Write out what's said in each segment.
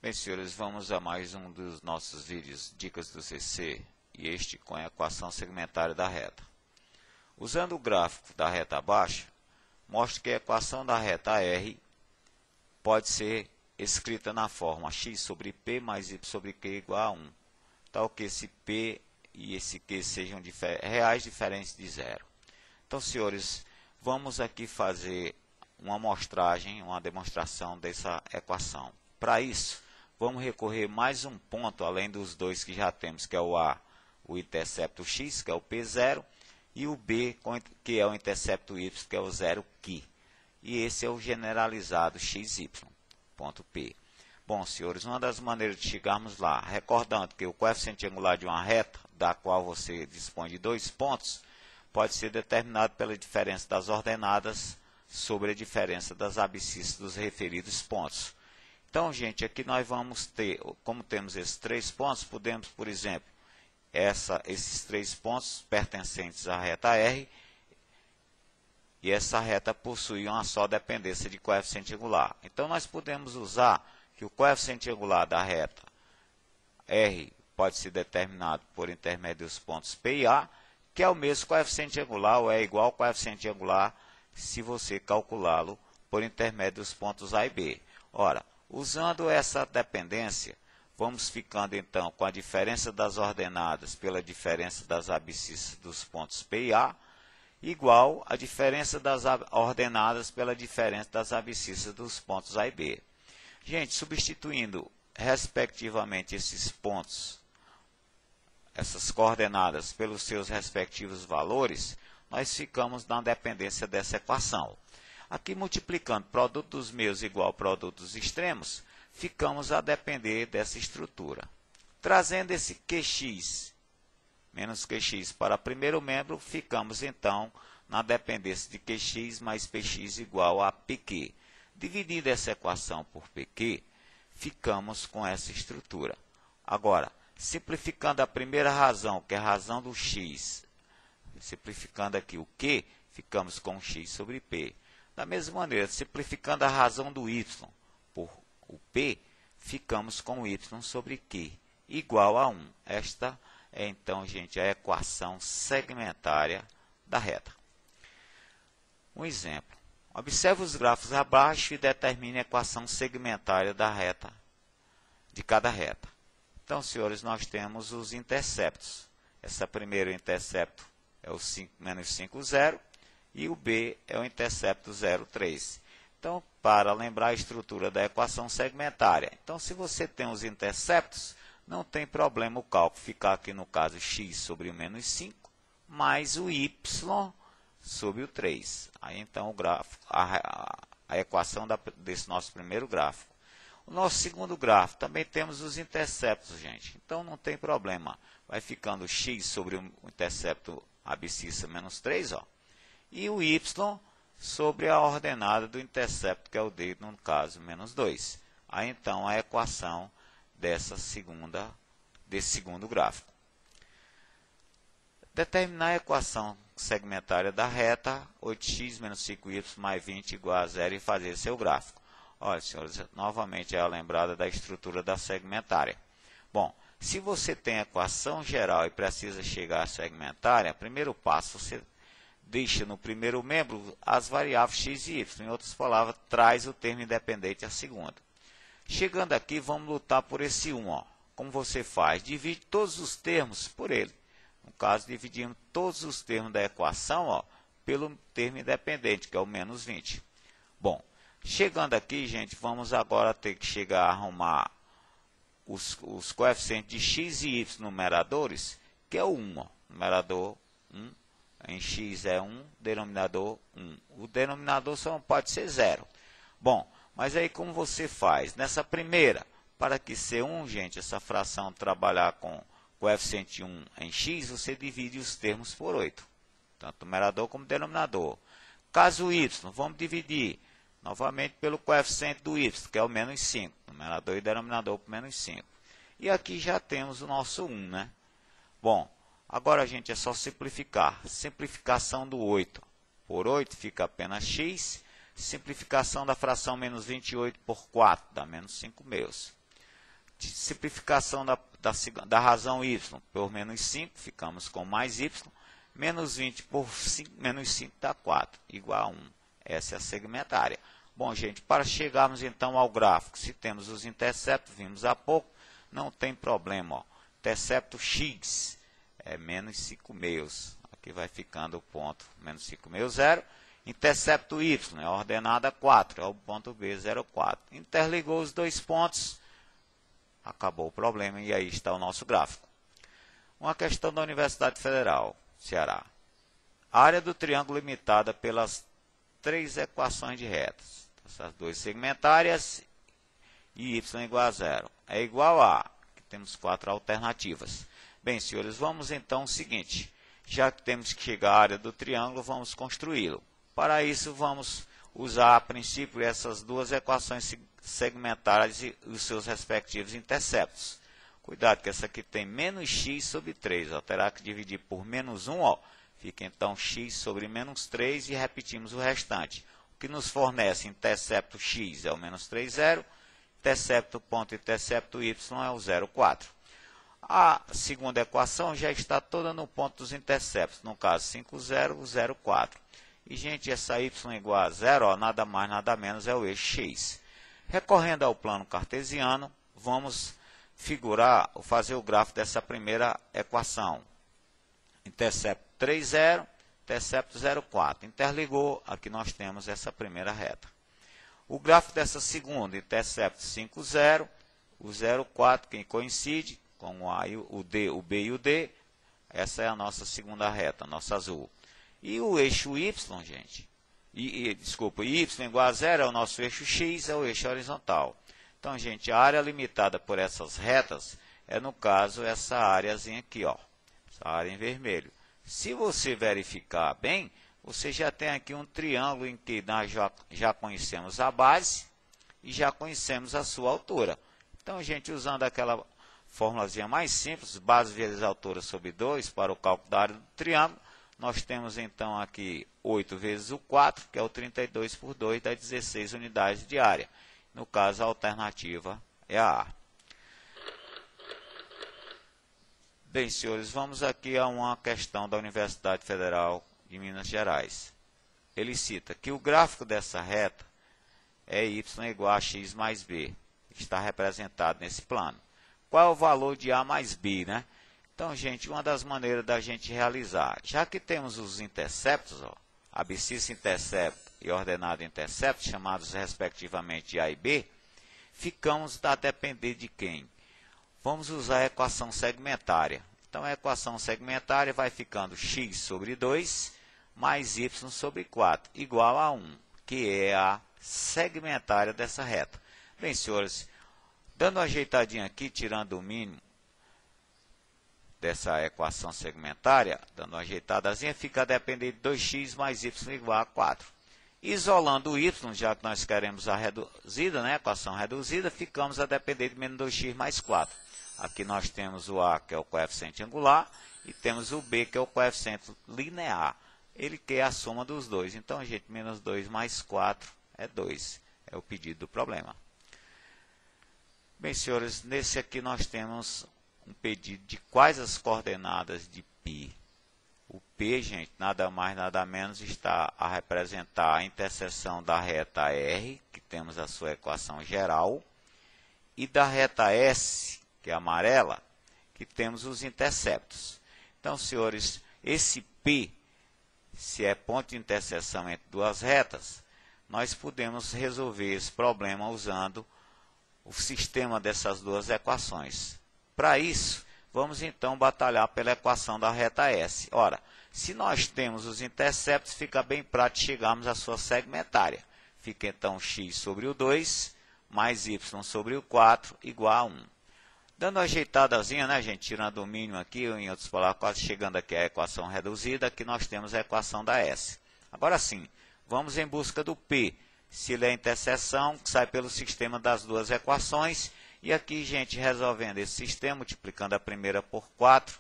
Bem, senhores, vamos a mais um dos nossos vídeos Dicas do CC, e este com a equação segmentária da reta. Usando o gráfico da reta abaixo, mostro que a equação da reta R pode ser escrita na forma x sobre p mais y sobre q igual a 1, tal que esse p e esse q sejam reais diferentes de zero. Então, senhores, vamos aqui fazer uma amostragem, uma demonstração dessa equação. Para isso, vamos recorrer mais um ponto, além dos dois que já temos, que é o A, o intercepto x, que é o P0, e o B, que é o intercepto y, que é o 0 Q. E esse é o generalizado xy, ponto P. Bom, senhores, uma das maneiras de chegarmos lá, recordando que o coeficiente angular de uma reta, da qual você dispõe de dois pontos, pode ser determinado pela diferença das ordenadas sobre a diferença das abscissas dos referidos pontos. Então, gente, aqui nós vamos ter, como temos esses três pontos, podemos, por exemplo, esses três pontos pertencentes à reta R, e essa reta possui uma só dependência de coeficiente angular. Então, nós podemos usar que o coeficiente angular da reta R pode ser determinado por intermédio dos pontos P e A, que é o mesmo coeficiente angular, ou é igual ao coeficiente angular, se você calculá-lo por intermédio dos pontos A e B. Ora, usando essa dependência, vamos ficando então com a diferença das ordenadas pela diferença das abscissas dos pontos P e A, igual a diferença das ordenadas pela diferença das abscissas dos pontos A e B. Gente, substituindo respectivamente esses pontos, essas coordenadas pelos seus respectivos valores, nós ficamos na dependência dessa equação. Aqui, multiplicando produto dos meios igual ao produto dos extremos, ficamos a depender dessa estrutura. Trazendo esse QX menos QX para o primeiro membro, ficamos então na dependência de QX mais PX igual a PQ. Dividindo essa equação por PQ, ficamos com essa estrutura. Agora, simplificando a primeira razão, que é a razão do x, simplificando aqui o q, ficamos com x sobre p. Da mesma maneira, simplificando a razão do y por o p, ficamos com y sobre q, igual a 1. Esta é, então, gente, a equação segmentária da reta. Um exemplo. Observe os gráficos abaixo e determine a equação segmentária da reta, de cada reta. Então, senhores, nós temos os interceptos. Esse primeiro intercepto é o 5, menos 5, 0, e o B é o intercepto 0, 3. Então, para lembrar a estrutura da equação segmentária. Então, se você tem os interceptos, não tem problema o cálculo ficar aqui no caso x sobre o menos 5, mais o y sobre o 3. Aí, então, o gráfico, a equação desse nosso primeiro gráfico. O nosso segundo gráfico, também temos os interceptos, gente. Então, não tem problema. Vai ficando x sobre o intercepto abscissa menos 3, ó, e o y sobre a ordenada do intercepto, que é o d, no caso, menos 2. Aí, então, a equação desse segundo gráfico. Determinar a equação segmentária da reta 8x menos 5y mais 20 igual a 0 e fazer seu gráfico. Olha, senhores, novamente é a lembrada da estrutura da segmentária. Bom, se você tem a equação geral e precisa chegar à segmentária, primeiro passo, você deixa no primeiro membro as variáveis x e y. Em outras palavras, traz o termo independente a segunda. Chegando aqui, vamos lutar por esse 1. Ó. Como você faz? Divide todos os termos por ele. No caso, dividimos todos os termos da equação, ó, pelo termo independente, que é o menos 20. Bom, chegando aqui, gente, vamos agora ter que chegar a arrumar os coeficientes de x e y numeradores, que é o 1. Ó. Numerador 1, em x é 1, denominador 1. O denominador só pode ser 0. Bom, mas aí como você faz? Nessa primeira, para que ser 1, gente, essa fração trabalhar com coeficiente 1 em x, você divide os termos por 8. Tanto numerador como denominador. Caso y, vamos dividir novamente pelo coeficiente do y, que é o menos 5. Numerador e denominador por menos 5. E aqui já temos o nosso 1, né? Bom, agora, gente, é só simplificar. Simplificação do 8 por 8 fica apenas x. Simplificação da fração menos 28 por 4 dá menos 5 meus. simplificação da razão y por menos 5, ficamos com mais y, menos 20 por 5, menos 5 dá 4, igual a 1. Essa é a segmentária. Bom, gente, para chegarmos então ao gráfico, se temos os interceptos, vimos há pouco, não tem problema. Ó. Intercepto x é menos 5 meios. Aqui vai ficando o ponto menos 5 meios, 0. Intercepto y é ordenada 4, é o ponto B, 0,4. Interligou os dois pontos, acabou o problema e aí está o nosso gráfico. Uma questão da Universidade Federal, Ceará. A área do triângulo limitada pelas 3 equações de retas. Essas duas segmentárias e y igual a 0. É igual a, aqui temos 4 alternativas. Bem, senhores, vamos então ao seguinte. Já que temos que chegar à área do triângulo, vamos construí-lo. Para isso, vamos usar a princípio essas duas equações segmentárias e os seus respectivos interceptos. Cuidado que essa aqui tem menos x sobre 3. Ó, terá que dividir por menos 1. Ó. Fica então x sobre menos 3 e repetimos o restante. O que nos fornece intercepto x é o menos 3, 0. Intercepto ponto intercepto y é o 0,4. A segunda equação já está toda no ponto dos interceptos. No caso, 5, 0, 0,4. E, gente, essa y igual a 0, ó, nada mais, nada menos, é o eixo x. Recorrendo ao plano cartesiano, vamos figurar, ou fazer o gráfico dessa primeira equação. Intercepto 3, 0, intercepto 0,4. Interligou, aqui nós temos essa primeira reta. O gráfico dessa segunda, intercepto 5, 0, o 0,4, que coincide com o D, o B e o D, essa é a nossa segunda reta, nossa azul. E o eixo y, gente, desculpa, y igual a 0 é o nosso eixo x, é o eixo horizontal. Então, gente, a área limitada por essas retas é, no caso, essa áreazinha aqui, ó, essa área em vermelho. Se você verificar bem, você já tem aqui um triângulo em que nós já conhecemos a base e já conhecemos a sua altura. Então, gente, usando aquela formulazinha mais simples, base vezes altura sobre 2 para o cálculo da área do triângulo, nós temos então aqui 8 vezes o 4, que é o 32 por 2, dá 16 unidades de área. No caso, a alternativa é a A. Bem, senhores, vamos aqui a uma questão da Universidade Federal de Minas Gerais. Ele cita que o gráfico dessa reta é y igual a x mais b, que está representado nesse plano. Qual é o valor de A mais B, né? Então, gente, uma das maneiras da gente realizar, já que temos os interceptos, ó, abscissa intercepto e ordenado intercepto, chamados respectivamente de A e B, ficamos a depender de quem? Vamos usar a equação segmentária. Então, a equação segmentária vai ficando x sobre 2 mais y sobre 4, igual a 1, que é a segmentária dessa reta. Bem, senhores, dando uma ajeitadinha aqui, tirando o mínimo dessa equação segmentária, dando uma ajeitadazinha, fica a depender de 2x mais y igual a 4. Isolando o y, já que nós queremos a reduzida, né, equação reduzida, ficamos a depender de menos 2x mais 4. Aqui nós temos o A, que é o coeficiente angular, e temos o B, que é o coeficiente linear. Ele quer a soma dos dois. Então, gente, menos 2 mais 4 é 2. É o pedido do problema. Bem, senhores, nesse aqui nós temos um pedido de quais as coordenadas de π. O P, gente, nada mais, nada menos, está a representar a interseção da reta R, que temos a sua equação geral, e da reta S, que é amarela, que temos os interceptos. Então, senhores, esse P, se é ponto de interseção entre duas retas, nós podemos resolver esse problema usando o sistema dessas duas equações. Para isso, vamos então batalhar pela equação da reta S. Ora, se nós temos os interceptos, fica bem prático chegarmos à sua segmentária. Fica então x sobre o 2 mais y sobre o 4 igual a 1. Dando uma ajeitadazinha, né, gente, tirando o mínimo aqui, ou em outras palavras, quase chegando aqui à equação reduzida, aqui nós temos a equação da S. Agora sim, vamos em busca do P. Se ele é a interseção, que sai pelo sistema das duas equações. E aqui, gente, resolvendo esse sistema, multiplicando a primeira por 4,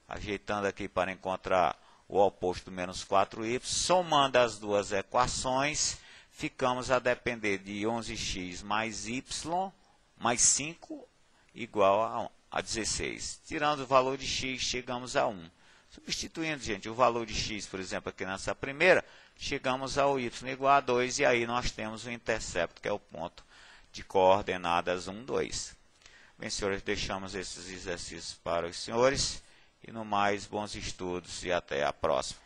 ajeitando aqui para encontrar o oposto do menos 4y, somando as duas equações, ficamos a depender de 11x mais y, mais 5, igual a 16. Tirando o valor de x, chegamos a 1. Substituindo, gente, o valor de x, por exemplo, aqui nessa primeira, chegamos ao y igual a 2, e aí nós temos o intercepto, que é o ponto de coordenadas 1, 2. Bem, senhores, deixamos esses exercícios para os senhores, e no mais, bons estudos e até a próxima.